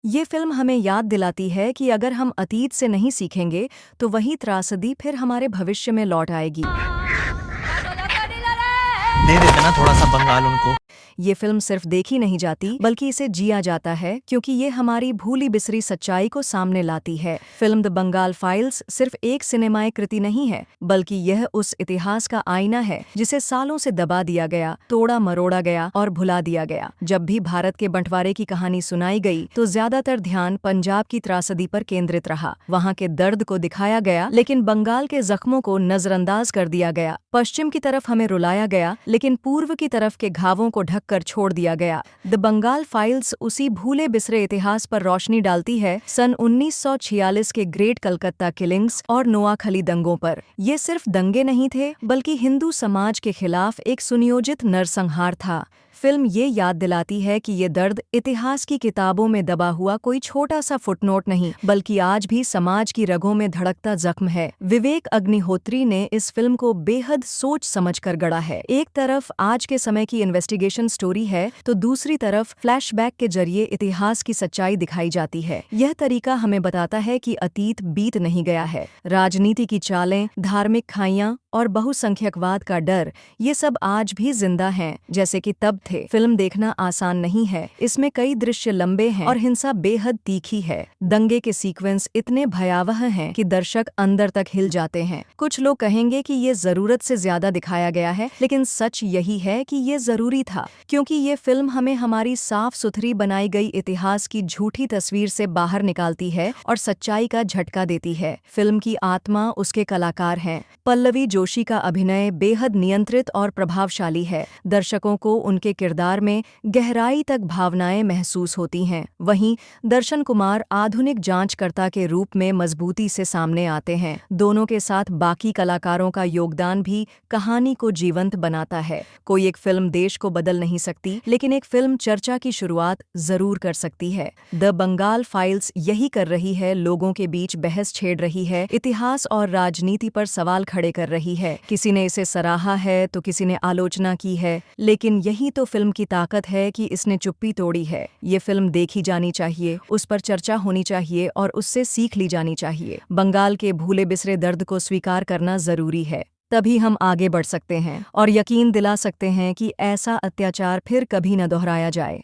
ये फिल्म हमें याद दिलाती है कि अगर हम अतीत से नहीं सीखेंगे तो वही त्रासदी फिर हमारे भविष्य में लौट आएगी। दे देते ना थोड़ा सा बंगाल उनको। ये फिल्म सिर्फ देखी नहीं जाती बल्कि इसे जिया जाता है, क्योंकि ये हमारी भूली बिसरी सच्चाई को सामने लाती है। फिल्म द बंगाल फाइल्स सिर्फ एक सिनेमाई कृति नहीं है, बल्कि यह उस इतिहास का आईना है जिसे सालों से दबा दिया गया, तोड़ा मरोड़ा गया और भुला दिया गया। जब भी भारत के बंटवारे की कहानी सुनाई गई तो ज्यादातर ध्यान पंजाब की त्रासदी पर केंद्रित रहा। वहाँ के दर्द को दिखाया गया, लेकिन बंगाल के जख्मों को नजरअंदाज कर दिया गया। पश्चिम की तरफ हमें रुलाया गया, लेकिन पूर्व की तरफ के घावों को ढक कर छोड़ दिया गया। द बंगाल फाइल्स उसी भूले बिसरे इतिहास पर रोशनी डालती है, सन 1946 के ग्रेट कलकत्ता किलिंग्स और नोआखली दंगों पर। ये सिर्फ दंगे नहीं थे, बल्कि हिंदू समाज के खिलाफ एक सुनियोजित नरसंहार था। फिल्म ये याद दिलाती है कि ये दर्द इतिहास की किताबों में दबा हुआ कोई छोटा सा फुटनोट नहीं, बल्कि आज भी समाज की रगों में धड़कता जख्म है। विवेक अग्निहोत्री ने इस फिल्म को बेहद सोच समझकर गढ़ा है। एक तरफ आज के समय की इन्वेस्टिगेशन स्टोरी है, तो दूसरी तरफ फ्लैशबैक के जरिए इतिहास की सच्चाई दिखाई जाती है। यह तरीका हमें बताता है कि अतीत बीत नहीं गया है। राजनीति की चालें, धार्मिक खाइयां और बहुसंख्यकवाद का डर, ये सब आज भी जिंदा हैं, जैसे कि तब थे। फिल्म देखना आसान नहीं है, इसमें कई दृश्य लंबे हैं और हिंसा बेहद तीखी है। दंगे के सीक्वेंस इतने भयावह हैं कि दर्शक अंदर तक हिल जाते हैं। कुछ लोग कहेंगे कि ये जरूरत से ज्यादा दिखाया गया है, लेकिन सच यही है कि ये जरूरी था, क्योंकि ये फिल्म हमें हमारी साफ सुथरी बनाई गई इतिहास की झूठी तस्वीर से बाहर निकालती है और सच्चाई का झटका देती है। फिल्म की आत्मा उसके कलाकार हैं। पल्लवी जोशी का अभिनय बेहद नियंत्रित और प्रभावशाली है। दर्शकों को उनके किरदार में गहराई तक भावनाएं महसूस होती हैं। वहीं दर्शन कुमार आधुनिक जांचकर्ता के रूप में मजबूती से सामने आते हैं। दोनों के साथ बाकी कलाकारों का योगदान भी कहानी को जीवंत बनाता है। कोई एक फिल्म देश को बदल नहीं सकती, लेकिन एक फिल्म चर्चा की शुरुआत जरूर कर सकती है। द बंगाल फाइल्स यही कर रही है, लोगों के बीच बहस छेड़ रही है, इतिहास और राजनीति पर सवाल खड़े कर रही है। किसी ने इसे सराहा है तो किसी ने आलोचना की है, लेकिन यही तो फिल्म की ताकत है कि इसने चुप्पी तोड़ी है। ये फिल्म देखी जानी चाहिए, उस पर चर्चा होनी चाहिए और उससे सीख ली जानी चाहिए। बंगाल के भूले बिसरे दर्द को स्वीकार करना जरूरी है, तभी हम आगे बढ़ सकते हैं और यकीन दिला सकते हैं कि ऐसा अत्याचार फिर कभी न दोहराया जाए।